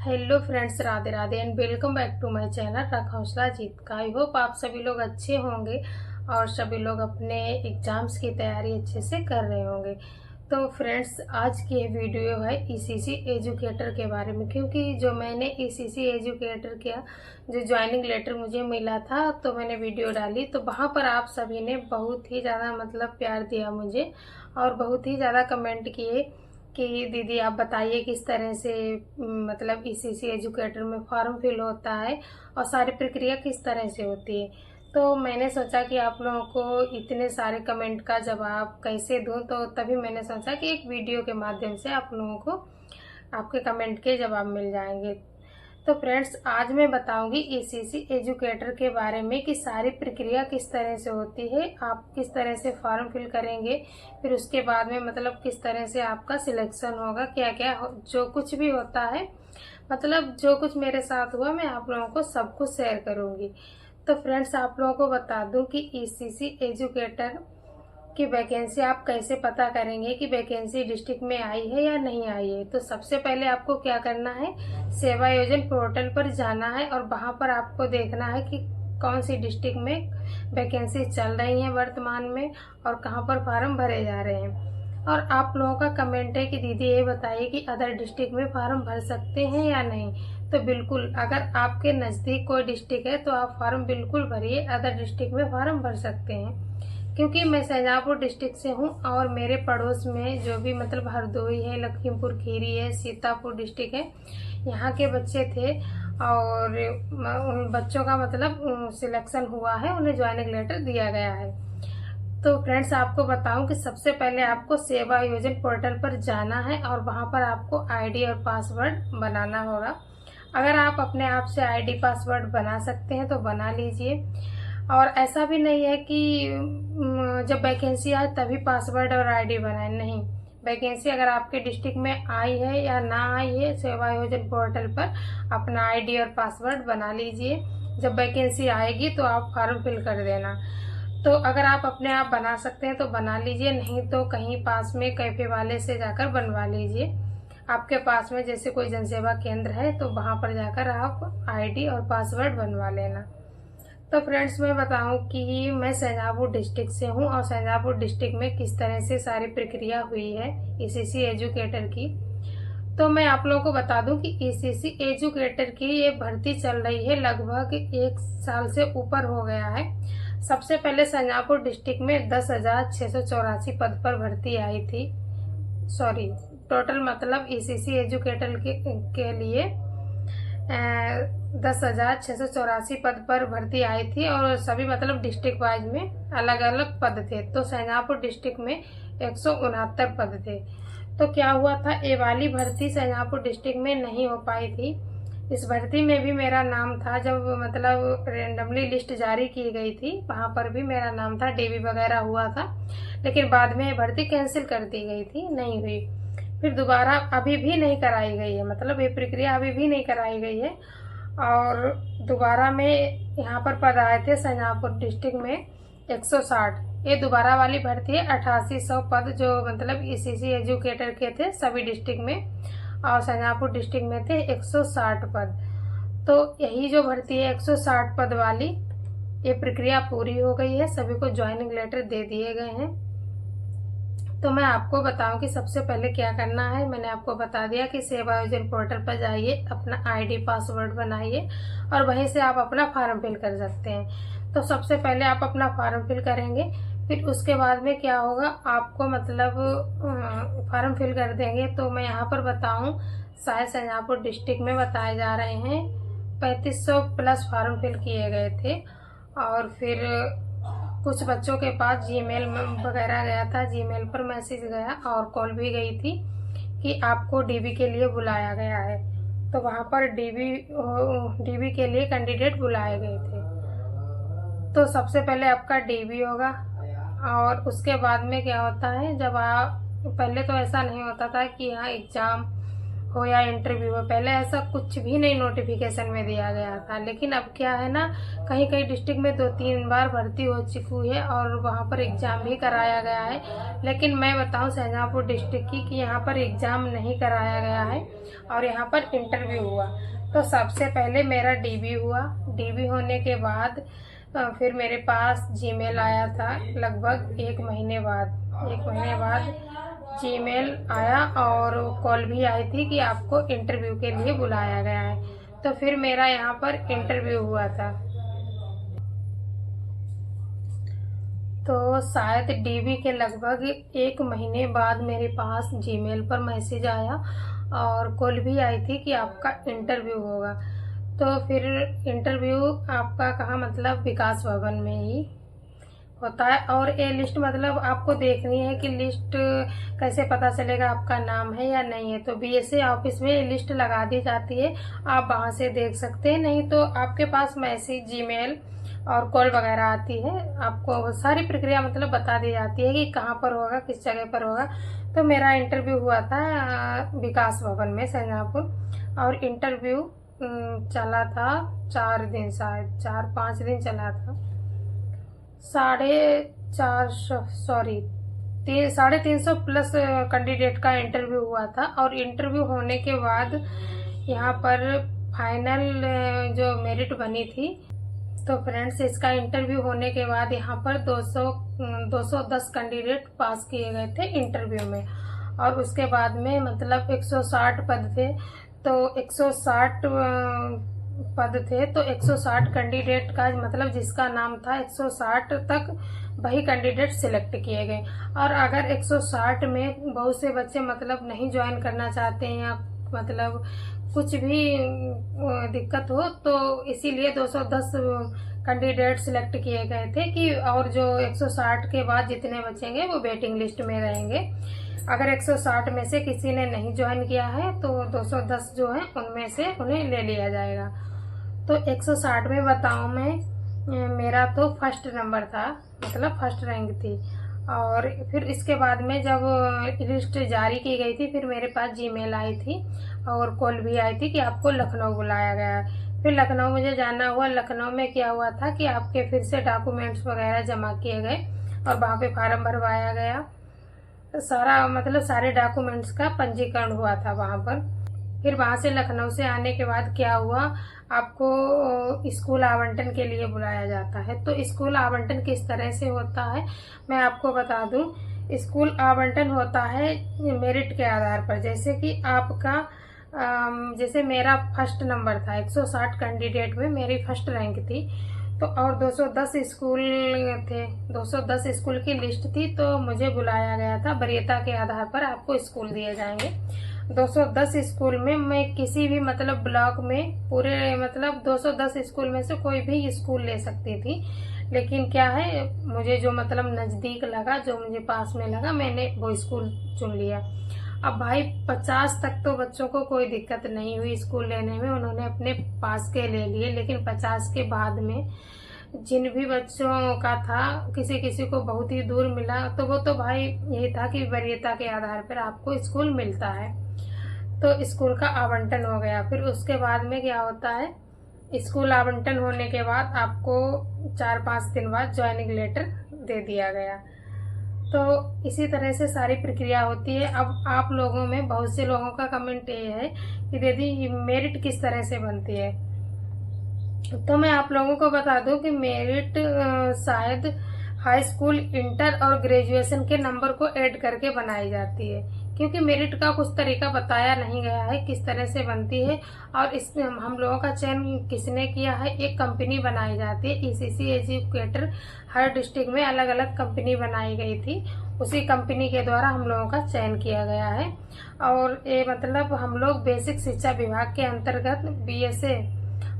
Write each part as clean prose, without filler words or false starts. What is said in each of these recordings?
Hello friends, Radhe Radhe and welcome back to my channel रख हौसला जीत का। आई होप आप सभी लोग अच्छे होंगे और सभी लोग अपने एग्जाम्स की तैयारी अच्छे से कर रहे होंगे। तो फ्रेंड्स, आज की ये वीडियो है ईसीसी एजुकेटर के बारे में, क्योंकि जो मैंने ईसीसी एजुकेटर का जो ज्वाइनिंग लेटर मुझे मिला था तो मैंने वीडियो डाली, तो वहाँ पर आप सभी ने बहुत ही ज़्यादा प्यार दिया मुझे और बहुत ही ज़्यादा कमेंट किए कि दीदी आप बताइए किस तरह से ईसीसी एजुकेटर में फॉर्म फिल होता है और सारी प्रक्रिया किस तरह से होती है। तो मैंने सोचा कि आप लोगों को इतने सारे कमेंट का जवाब कैसे दूं, तो तभी मैंने सोचा कि एक वीडियो के माध्यम से आप लोगों को आपके कमेंट के जवाब मिल जाएंगे। तो फ्रेंड्स, आज मैं बताऊंगी ईसीसी एजुकेटर के बारे में कि सारी प्रक्रिया किस तरह से होती है, आप किस तरह से फॉर्म फिल करेंगे, फिर उसके बाद में किस तरह से आपका सिलेक्शन होगा, क्या क्या जो कुछ भी होता है, जो कुछ मेरे साथ हुआ मैं आप लोगों को सब कुछ शेयर करूंगी। तो फ्रेंड्स, आप लोगों को बता दूं कि ईसीसी एजुकेटर कि वैकेंसी आप कैसे पता करेंगे कि वैकेंसी डिस्ट्रिक्ट में आई है या नहीं आई है। तो सबसे पहले आपको क्या करना है, सेवा योजन पोर्टल पर जाना है और वहां पर आपको देखना है कि कौन सी डिस्ट्रिक्ट में वैकेंसी चल रही है वर्तमान में और कहां पर फॉर्म भरे जा रहे हैं। और आप लोगों का कमेंट है कि दीदी ये बताइए कि अदर डिस्ट्रिक्ट में फॉर्म भर सकते हैं या नहीं। तो बिल्कुल, अगर आपके नज़दीक कोई डिस्ट्रिक्ट है तो आप फॉर्म बिल्कुल भरिए, अदर डिस्ट्रिक्ट में फॉर्म भर सकते हैं। क्योंकि मैं शाहजहाँपुर डिस्ट्रिक्ट से हूँ और मेरे पड़ोस में जो भी हरदोई है, लखीमपुर खीरी है, सीतापुर डिस्ट्रिक्ट है, यहाँ के बच्चे थे और उन बच्चों का सिलेक्शन हुआ है, उन्हें ज्वाइनिंग लेटर दिया गया है। तो फ्रेंड्स, आपको बताऊं कि सबसे पहले आपको सेवा योजन पोर्टल पर जाना है और वहाँ पर आपको आईडी और पासवर्ड बनाना होगा। अगर आप अपने आप से आईडी पासवर्ड बना सकते हैं तो बना लीजिए, और ऐसा भी नहीं है कि जब वैकेंसी आए तभी पासवर्ड और आईडी बनाए, नहीं। वैकेंसी अगर आपके डिस्ट्रिक्ट में आई है या ना आई है, सेवा योजन पोर्टल पर अपना आईडी और पासवर्ड बना लीजिए। जब वैकेंसी आएगी तो आप फॉर्म फिल कर देना। तो अगर आप अपने आप बना सकते हैं तो बना लीजिए, नहीं तो कहीं पास में कैफे वाले से जाकर बनवा लीजिए। आपके पास में जैसे कोई जनसेवा केंद्र है तो वहाँ पर जाकर आप आईडी और पासवर्ड बनवा लेना। तो फ्रेंड्स, मैं बताऊं कि मैं शाहजहाँपुर डिस्ट्रिक्ट से हूं और शाहजहाँपुर डिस्ट्रिक्ट में किस तरह से सारी प्रक्रिया हुई है ईसीसी एजुकेटर की। तो मैं आप लोगों को बता दूं कि ईसीसी एजुकेटर की ये भर्ती चल रही है, लगभग 1 साल से ऊपर हो गया है। सबसे पहले शाहजहाँपुर डिस्ट्रिक्ट में 10,684 पद पर भर्ती आई थी। सॉरी, टोटल ईसीसी एजुकेटर के लिए 10,684 पद पर भर्ती आई थी और सभी डिस्ट्रिक्ट वाइज में अलग अलग पद थे। तो शाहजहाँपुर डिस्ट्रिक्ट में 169 पद थे। तो क्या हुआ था, ये वाली भर्ती शाहजहाँपुर डिस्ट्रिक्ट में नहीं हो पाई थी। इस भर्ती में भी मेरा नाम था, जब रेंडमली लिस्ट जारी की गई थी वहां पर भी मेरा नाम था, डीबी वगैरह हुआ था, लेकिन बाद में ये भर्ती कैंसिल कर दी गई थी, नहीं हुई। फिर दोबारा अभी भी नहीं कराई गई है, ये प्रक्रिया अभी भी नहीं कराई गई है। और दोबारा में यहाँ पर पद आए थे शाहजहाँपुर डिस्ट्रिक्ट में 160। ये दोबारा वाली भर्ती है, 8800 पद जो ईसीसी एजुकेटर के थे सभी डिस्ट्रिक्ट में, और शाहजहाँपुर डिस्ट्रिक्ट में थे 160 पद। तो यही जो भर्ती है 160 पद वाली, ये प्रक्रिया पूरी हो गई है, सभी को ज्वाइनिंग लेटर दे दिए गए हैं। तो मैं आपको बताऊं कि सबसे पहले क्या करना है। मैंने आपको बता दिया कि सेवा योजन पोर्टल पर जाइए, अपना आईडी पासवर्ड बनाइए और वहीं से आप अपना फॉर्म फिल कर सकते हैं। तो सबसे पहले आप अपना फॉर्म फिल करेंगे, फिर उसके बाद में क्या होगा, आपको फॉर्म फिल कर देंगे। तो मैं यहाँ पर बताऊं, शायद शाहजहाँपुर डिस्ट्रिक्ट में बताए जा रहे हैं 3500 प्लस फॉर्म फिल किए गए थे। और फिर कुछ बच्चों के पास जीमेल वगैरह गया था, जीमेल पर मैसेज गया और कॉल भी गई थी कि आपको डीबी के लिए बुलाया गया है। तो वहाँ पर डीबी के लिए कैंडिडेट बुलाए गए थे। तो सबसे पहले आपका डीबी होगा और उसके बाद में क्या होता है, जब आप पहले तो ऐसा नहीं होता था कि यहाँ एग्ज़ाम हो या इंटरव्यू हो। पहले ऐसा कुछ भी नहीं नोटिफिकेशन में दिया गया था, लेकिन अब क्या है ना, कहीं कहीं डिस्ट्रिक्ट में 2-3 बार भर्ती हो चुकी है और वहाँ पर एग्ज़ाम भी कराया गया है। लेकिन मैं बताऊँ शाहजहाँपुर डिस्ट्रिक्ट की कि यहाँ पर एग्ज़ाम नहीं कराया गया है और यहाँ पर इंटरव्यू हुआ। तो सबसे पहले मेरा डीबी हुआ। डीबी होने के बाद फिर मेरे पास जीमेल आया था लगभग 1 महीने बाद। 1 महीने बाद जीमेल आया और कॉल भी आई थी कि आपको इंटरव्यू के लिए बुलाया गया है। तो फिर मेरा यहाँ पर इंटरव्यू हुआ था। तो शायद डीबी के लगभग 1 महीने बाद मेरे पास जीमेल पर मैसेज आया और कॉल भी आई थी कि आपका इंटरव्यू होगा। तो फिर इंटरव्यू आपका कहाँ, मतलब विकास भवन में ही होता है। और ये लिस्ट मतलब आपको देखनी है कि लिस्ट कैसे पता चलेगा आपका नाम है या नहीं है। तो बीएसए ऑफिस में ये लिस्ट लगा दी जाती है, आप वहाँ से देख सकते हैं। नहीं तो आपके पास मैसेज, जीमेल और कॉल वगैरह आती है, आपको सारी प्रक्रिया मतलब बता दी जाती है कि कहाँ पर होगा, किस जगह पर होगा। तो मेरा इंटरव्यू हुआ था विकास भवन में शाहजहाँपुर, और इंटरव्यू चला था 4 दिन, शायद 4-5 दिन चला था। 350 प्लस कैंडिडेट का इंटरव्यू हुआ था। और इंटरव्यू होने के बाद यहाँ पर फाइनल जो मेरिट बनी थी। तो फ्रेंड्स, इसका इंटरव्यू होने के बाद यहाँ पर 210 कैंडिडेट पास किए गए थे इंटरव्यू में। और उसके बाद में मतलब 160 पद थे, तो 160 पद थे, तो 160 कैंडिडेट का मतलब जिसका नाम था 160 तक वही कैंडिडेट सिलेक्ट किए गए। और अगर 160 में बहुत से बच्चे मतलब नहीं ज्वाइन करना चाहते हैं या मतलब कुछ भी दिक्कत हो, तो इसीलिए 210 कैंडिडेट सिलेक्ट किए गए थे कि और जो 160 के बाद जितने बचेंगे वो वेटिंग लिस्ट में रहेंगे। अगर 160 में से किसी ने नहीं ज्वाइन किया है तो 210 जो है उनमें से उन्हें ले लिया जाएगा। तो 160 में बताऊं मैं, मेरा तो फर्स्ट नंबर था, मतलब फर्स्ट रैंक थी। और फिर इसके बाद में जब लिस्ट जारी की गई थी, फिर मेरे पास जीमेल आई थी और कॉल भी आई थी कि आपको लखनऊ बुलाया गया है। फिर लखनऊ मुझे जाना हुआ। लखनऊ में क्या हुआ था कि आपके फिर से डॉक्यूमेंट्स वगैरह जमा किए गए और वहाँ पे फार्म भरवाया गया। सारा मतलब सारे डॉक्यूमेंट्स का पंजीकरण हुआ था वहाँ पर। फिर वहाँ से लखनऊ से आने के बाद क्या हुआ, आपको स्कूल आवंटन के लिए बुलाया जाता है। तो स्कूल आवंटन किस तरह से होता है मैं आपको बता दूं। स्कूल आवंटन होता है मेरिट के आधार पर। जैसे कि आपका जैसे मेरा फर्स्ट नंबर था, 160 कैंडिडेट में मेरी फर्स्ट रैंक थी, तो और 210 स्कूल थे, 210 स्कूल की लिस्ट थी। तो मुझे बुलाया गया था, वरीयता के आधार पर आपको स्कूल दिए जाएंगे। 210 स्कूल में मैं किसी भी मतलब ब्लॉक में पूरे मतलब 210 स्कूल में से कोई भी स्कूल ले सकती थी। लेकिन क्या है, मुझे जो मतलब नज़दीक लगा, जो मुझे पास में लगा, मैंने वो स्कूल चुन लिया। अब भाई 50 तक तो बच्चों को कोई दिक्कत नहीं हुई स्कूल लेने में, उन्होंने अपने पास के ले लिए। लेकिन 50 के बाद में जिन भी बच्चों का था, किसी किसी को बहुत ही दूर मिला, तो वो तो भाई यही था कि वरीयता के आधार पर आपको स्कूल मिलता है। तो स्कूल का आवंटन हो गया। फिर उसके बाद में क्या होता है, स्कूल आवंटन होने के बाद आपको 4-5 दिन बाद ज्वाइनिंग लेटर दे दिया गया। तो इसी तरह से सारी प्रक्रिया होती है। अब आप लोगों में बहुत से लोगों का कमेंट ये है कि दीदी मेरिट किस तरह से बनती है। तो मैं आप लोगों को बता दूं कि मेरिट शायद हाई स्कूल, इंटर और ग्रेजुएशन के नंबर को ऐड करके बनाई जाती है, क्योंकि मेरिट का कुछ तरीका बताया नहीं गया है किस तरह से बनती है। और इसमें हम लोगों का चयन किसने किया है, एक कंपनी बनाई जाती है ईसीसी एजुकेटर। हर डिस्ट्रिक्ट में अलग अलग कंपनी बनाई गई थी, उसी कंपनी के द्वारा हम लोगों का चयन किया गया है। और ये मतलब हम लोग बेसिक शिक्षा विभाग के अंतर्गत बीएसए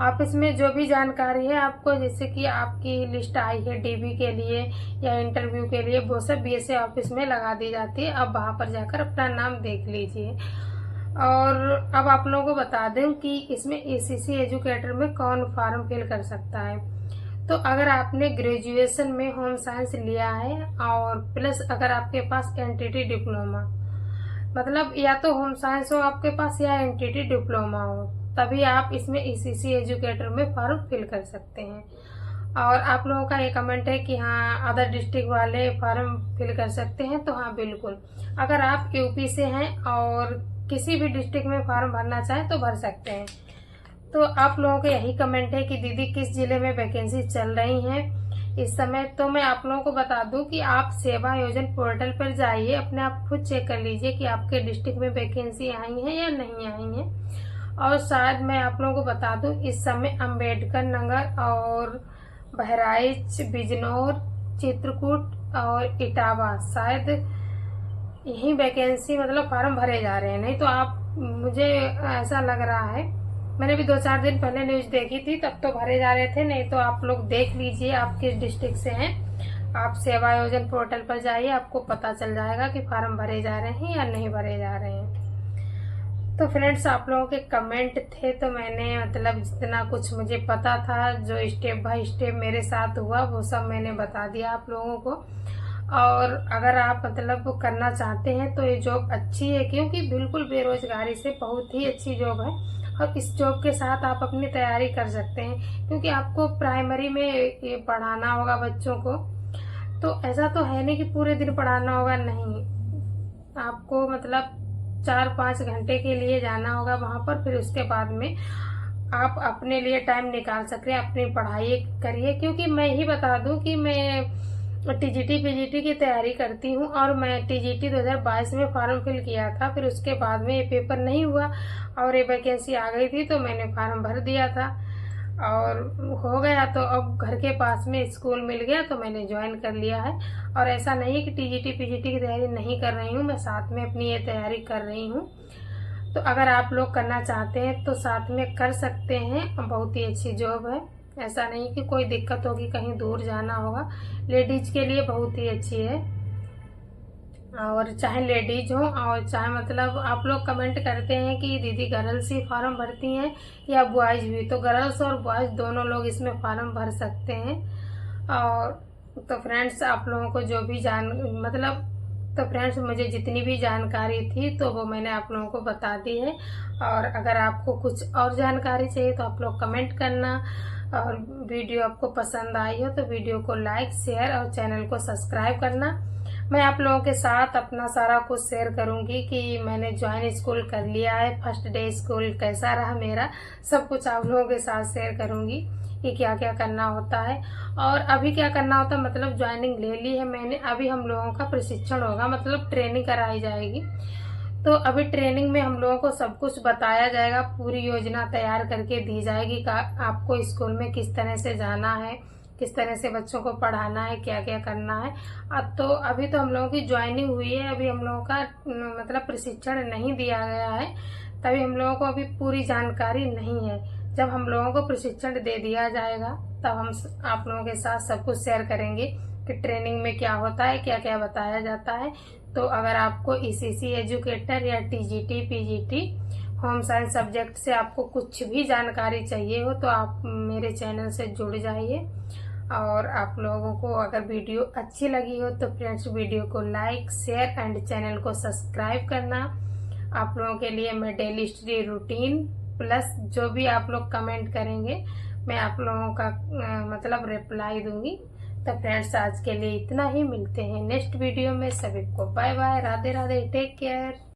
ऑफिस में जो भी जानकारी है आपको, जैसे कि आपकी लिस्ट आई है डीबी के लिए या इंटरव्यू के लिए, वो सब बीएसए ऑफिस में लगा दी जाती है। अब वहां पर जाकर अपना नाम देख लीजिए। और अब आप लोगों को बता दें कि इसमें ईसीसी एजुकेटर में कौन फॉर्म फिल कर सकता है। तो अगर आपने ग्रेजुएशन में होम साइंस लिया है और प्लस अगर आपके पास एनटीटी डिप्लोमा मतलब या तो होम साइंस हो आपके पास या एनटीटी डिप्लोमा हो, तभी आप इसमें ईसीसी एजुकेटर में फॉर्म फिल कर सकते हैं। और आप लोगों का ये कमेंट है कि हाँ अदर डिस्ट्रिक्ट वाले फॉर्म फिल कर सकते हैं, तो हाँ बिल्कुल, अगर आप यूपी से हैं और किसी भी डिस्ट्रिक्ट में फॉर्म भरना चाहें तो भर सकते हैं। तो आप लोगों का यही कमेंट है कि दीदी किस जिले में वैकेंसी चल रही हैं इस समय। तो मैं आप लोगों को बता दूं कि आप सेवा योजन पोर्टल पर जाइए, अपने आप खुद चेक कर लीजिए कि आपके डिस्ट्रिक्ट में वैकेंसी आई है या नहीं आई है। और शायद मैं आप लोगों को बता दूं, इस समय अम्बेडकर नगर और बहराइच, बिजनौर, चित्रकूट और इटावा शायद यही वैकेंसी मतलब फॉर्म भरे जा रहे हैं। नहीं तो आप, मुझे ऐसा लग रहा है, मैंने भी 2-4 दिन पहले न्यूज देखी थी, तब तो भरे जा रहे थे। नहीं तो आप लोग देख लीजिए आप किस डिस्ट्रिक्ट से हैं, आप सेवा योजन पोर्टल पर जाइए, आपको पता चल जाएगा कि फॉर्म भरे जा रहे हैं या नहीं भरे जा रहे हैं। तो फ्रेंड्स, आप लोगों के कमेंट थे तो मैंने मतलब जितना कुछ मुझे पता था, जो स्टेप बाय स्टेप मेरे साथ हुआ, वो सब मैंने बता दिया आप लोगों को। और अगर आप मतलब करना चाहते हैं तो ये जॉब अच्छी है, क्योंकि बिल्कुल बेरोजगारी से बहुत ही अच्छी जॉब है। और इस जॉब के साथ आप अपनी तैयारी कर सकते हैं, क्योंकि आपको प्राइमरी में ये पढ़ाना होगा बच्चों को। तो ऐसा तो है नहीं कि पूरे दिन पढ़ाना होगा, नहीं, आपको मतलब 4-5 घंटे के लिए जाना होगा वहां पर। फिर उसके बाद में आप अपने लिए टाइम निकाल सकते हैं, अपनी पढ़ाई करिए। क्योंकि मैं ही बता दूं कि मैं टीजीटी पीजीटी की तैयारी करती हूँ, और मैं टीजीटी 2022 में फॉर्म फिल किया था। फिर उसके बाद में ये पेपर नहीं हुआ और ये वैकेंसी आ गई थी, तो मैंने फॉर्म भर दिया था और हो गया। तो अब घर के पास में स्कूल मिल गया तो मैंने ज्वाइन कर लिया है। और ऐसा नहीं है कि टीजीटी पीजीटी की तैयारी नहीं कर रही हूँ, मैं साथ में अपनी ये तैयारी कर रही हूँ। तो अगर आप लोग करना चाहते हैं तो साथ में कर सकते हैं, बहुत ही अच्छी जॉब है। ऐसा नहीं कि कोई दिक्कत होगी, कहीं दूर जाना होगा, लेडीज के लिए बहुत ही अच्छी है। और चाहे लेडीज हो और चाहे मतलब आप लोग कमेंट करते हैं कि दीदी गर्ल्स ही फॉर्म भरती हैं या बॉयज भी, तो गर्ल्स और बॉयज दोनों लोग इसमें फॉर्म भर सकते हैं। और तो फ्रेंड्स, आप लोगों को जो भी तो फ्रेंड्स, मुझे जितनी भी जानकारी थी तो वो मैंने आप लोगों को बता दी है। और अगर आपको कुछ और जानकारी चाहिए तो आप लोग कमेंट करना। और वीडियो आपको पसंद आई हो तो वीडियो को लाइक, शेयर और चैनल को सब्सक्राइब करना। मैं आप लोगों के साथ अपना सारा कुछ शेयर करूंगी कि मैंने ज्वाइन स्कूल कर लिया है, फर्स्ट डे स्कूल कैसा रहा मेरा, सब कुछ आप लोगों के साथ शेयर करूंगी कि क्या क्या करना होता है और अभी क्या करना होता है। मतलब ज्वाइनिंग ले ली है मैंने, अभी हम लोगों का प्रशिक्षण होगा, मतलब ट्रेनिंग कराई जाएगी। तो अभी ट्रेनिंग में हम लोगों को सब कुछ बताया जाएगा, पूरी योजना तैयार करके दी जाएगी कि आपको स्कूल में किस तरह से जाना है, किस तरह से बच्चों को पढ़ाना है, क्या क्या करना है। अब तो अभी तो हम लोगों की ज्वाइनिंग हुई है, अभी हम लोगों का मतलब प्रशिक्षण नहीं दिया गया है, तभी हम लोगों को अभी पूरी जानकारी नहीं है। जब हम लोगों को प्रशिक्षण दे दिया जाएगा तब हम आप लोगों के साथ सब कुछ शेयर करेंगे कि ट्रेनिंग में क्या होता है, क्या क्या बताया जाता है। तो अगर आपको ईसीसी एजुकेटर या TGT PGT home science subject से आपको कुछ भी जानकारी चाहिए हो तो आप मेरे चैनल से जुड़ जाइए। और आप लोगों को अगर वीडियो अच्छी लगी हो तो फ्रेंड्स, वीडियो को लाइक, शेयर एंड चैनल को सब्सक्राइब करना। आप लोगों के लिए मैं डेली स्टडी रूटीन प्लस जो भी आप लोग कमेंट करेंगे मैं आप लोगों का मतलब रिप्लाई दूंगी। तो फ्रेंड्स, आज के लिए इतना ही, मिलते हैं नेक्स्ट वीडियो में। सभी को bye bye, Radhe Radhe, take care.